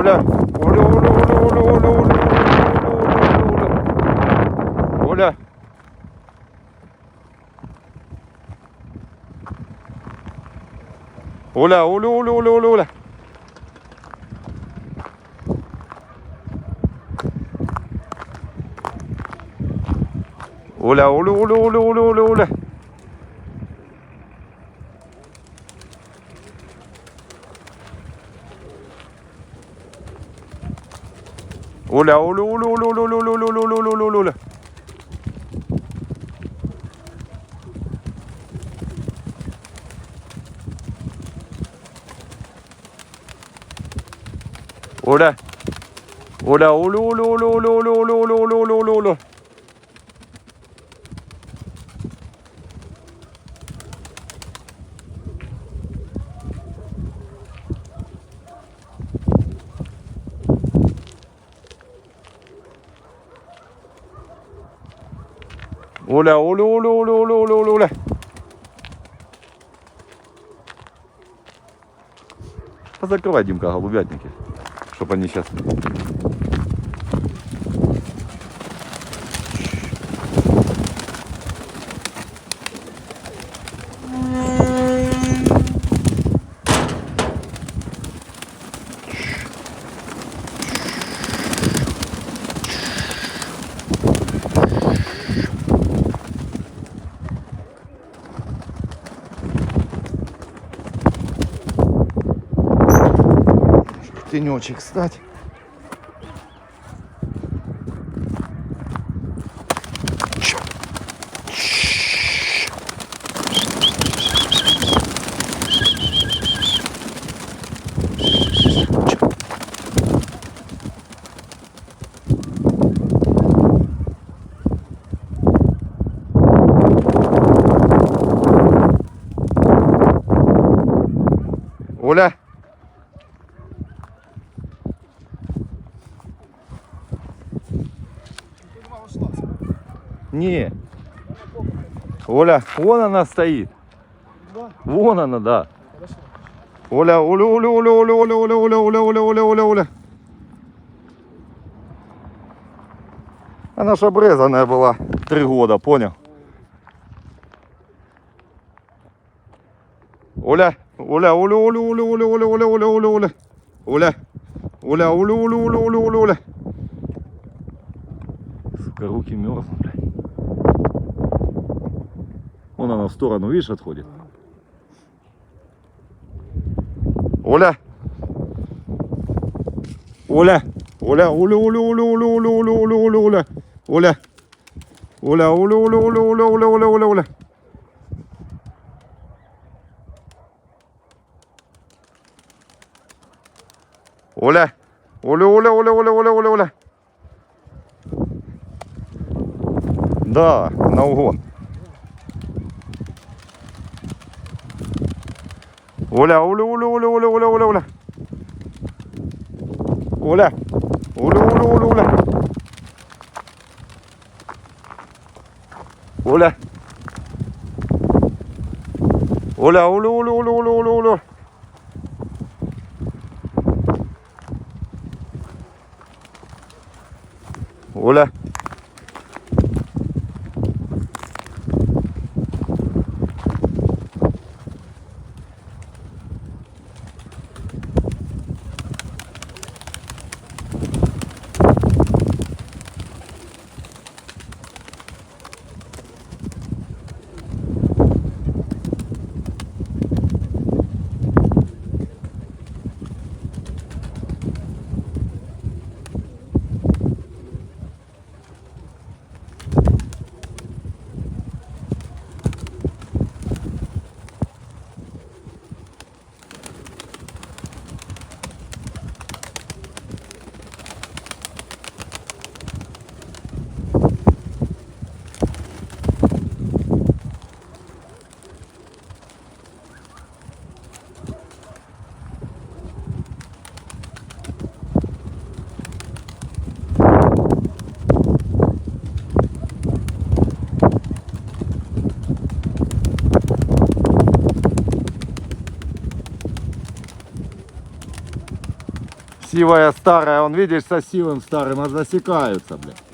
Оля, Оля, Оля, Оля, Оля, Оля, Оля, Оля, Оля. Оля, Оля, Оля, Оля, Оля, Оля. Оля, Оля, Оля, Оля, Оля, Оля, Оля. Оля, Оля, Оля, Оля, Оля, Оля, Оля, Оля, Оля, Оля, Оля, Оля. Оля. Оля, Оля, Оля, Оля, Оля, Оля, Оля, Оля, Оля, Оля, Оля, Оля. Оля, Оля, Оля, Оля, Оля, Оля, Оля, Оля. Позакрывай, Димка, голубятники, чтобы они сейчас... Тенечек стать. Оля. Не. Оля, вон она стоит. Да? Вон она, да. Хорошо. Оля, Оля, Оля, Оля, Оля, Оля, Оля, Оля, Оля, Оля, Оля, Оля, Оля. Она ж обрезанная была 3 года, понял? Оля, Оля, Оля, Оля, Оля, Оля, Оля, Оля, Оля, Оля, Оля. Оля, Оля, Оля, Оля, Оля, Оля, Оля, Оля. Сука, руки мерзнут, блядь. Вон она в сторону, видишь, отходит. Оля. Оля. Оля, Оля, Оля, Оля, Оля, Оля, Оля, Оля, Оля, Оля. Оля. Оля, Оля, Оля, Оля, Оля, Оля, Оля, Оля, Оля. Оля. Оля, Оля, Оля, Оля, Оля, Оля, Оля. Да, на угон. Оля, Оля, Оля, Оля, Оля, Оля, Оля, Оля. Оля. Оля, Оля, Оля, Оля. Оля. Оля, Оля, Оля, Оля, Оля, Оля, Оля. Оля. Сивая старая, он, видишь, со сивым старым аж засекаются, блядь.